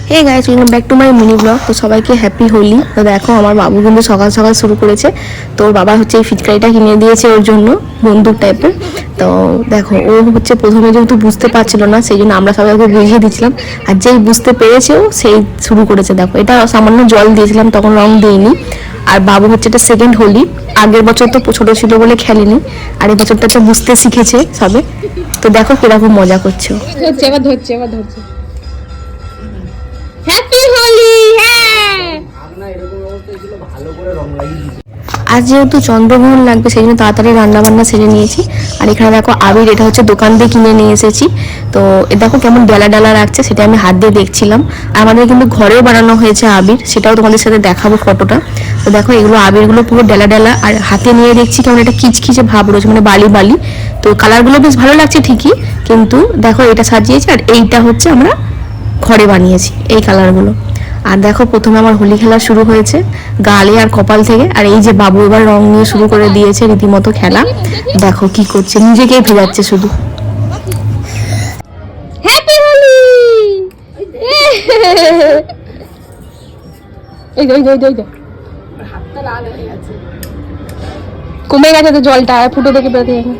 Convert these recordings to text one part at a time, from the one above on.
Hey guys, welcome back to my mini blog. তো সবাইকে happy Holi. তো দেখো আমার বাবু কিন্তু সকাল সকাল শুরু করেছে। তো ওর বাবা হচ্ছে এই ফিটকারিটা কিনে দিয়েছে ওর জন্য, বন্দুক টাইপের। তো দেখো ও হচ্ছে প্রথমে যেহেতু বুঝতে পারছিল না, সেই জন্য আমরা সবাই ওকে বুঝিয়ে দিচ্ছিলাম। আর যেই বুঝতে পেরেছেও সেই শুরু করেছে। দেখো এটা সামান্য জল দিয়েছিলাম, তখন রং দিইনি। আর বাবু হচ্ছে এটা সেকেন্ড হোলি। আগের বছর তো ছোট ছিল বলে খেলেনি, আর এই বছরটা তো বুঝতে শিখেছে সবে। তো দেখো কিরকম মজা করছে। এবার ধরছে হ্যাপি হোলি। আজ যেহেতু চন্দ্রগ্রহণ লাগবে, সেই জন্য তাড়াতাড়ি রান্না বান্না সেরে নিয়েছি। আর এখানে দেখো আবির, এটা হচ্ছে দোকান দিয়ে কিনে নিয়ে এসেছি। তো দেখো কেমন ডালা ডালা রাখছে, সেটা আমি হাত দিয়ে দেখছিলাম। আর আমাদের কিন্তু ঘরেও বানানো হয়েছে আবির, সেটাও তোমাদের সাথে দেখাবো ফটোটা। তো দেখো এগুলো আবিরগুলো পুরো ডালা ডালা, আর হাতে নিয়ে দেখছি কেমন একটা কিচকিচে ভাব রয়েছে, মানে বালি বালি। তো কালারগুলো বেশ ভালো লাগছে ঠিকই, কিন্তু দেখো এটা সাজিয়েছি আর এইটা হচ্ছে আমরা ঘরে বানিয়েছি এই কালারগুলো। আর দেখো প্রথমে আমার হোলি খেলা শুরু হয়েছে গালে আর কপাল থেকে। আর এই যে বাবু এবার রং নিয়ে শুরু করে দিয়েছে রীতিমতো খেলা। দেখো কি করছে, নিজেকেই ভেজাচ্ছে শুধু। হ্যাপি হোলি। এই হাতটা লাল হয়ে গেছে, কমে গেছে তো জলটা, ফুটো থেকে বেরোতে গেছে।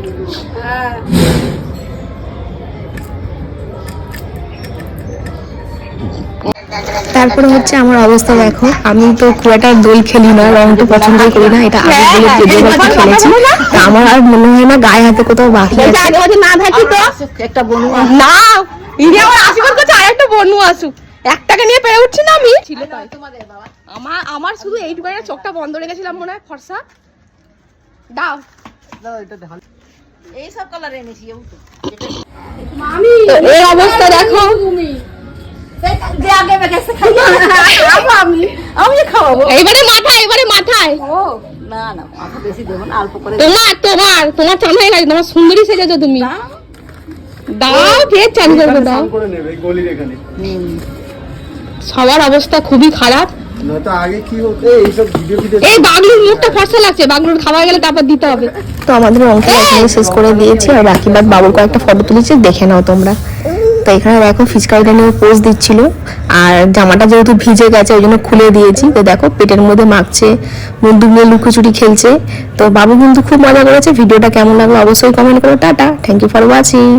তারপরে হচ্ছে আমার অবস্থা দেখো, আমি তো খুব একটা দোল খেলি না, রং তো পছন্দই করি না। এটা আগে বলে যেভাবে খেলেছি, তা আমার আর মনে হয় না গায়ে হাতে কোথাও বাকি আছে। না থাকি তো একটা বনু না, ইনি আমার আশীর্বাদ করছে আর একটা বনু আসুক। একটাকে নিয়ে পেরে উঠছি না আমি। আমার শুধু এইটুকু চোখটা বন্ধ রেখেছিলাম মনে হয়, ফর্সা দাও এই সব কালার এনেছি। এই অবস্থা দেখো, এবারে মাথায় তোমার চামড়াই লাগে, তোমার সুন্দরী সেজেছো তুমি। দাও ফের চালু করবে, দাও। সবার অবস্থা খুবই খারাপ। এই বাগলুর মুখটা ফর্সা লাগছে, বাগলুর খাওয়া গেলে তারপর দিতে হবে। তো আমাদের অঙ্ক শেষ করে দিয়েছি, আর বাকি বাদ বাবুর কয়েকটা ফটো তুলেছি, দেখে নাও তোমরা। তো এখানে দেখো ফিচকারিটা নিয়ে পোজ দিচ্ছিল, আর জামাটা যেহেতু ভিজে গেছে ওই জন্য খুলে দিয়েছি। তো দেখো পেটের মধ্যে মাখছে, বন্দুক নিয়ে লুকোচুরি খেলছে। তো বাবু কিন্তু খুব মজা করেছে। ভিডিওটা কেমন লাগলো অবশ্যই কমেন্ট করো। Tata, thank you for watching.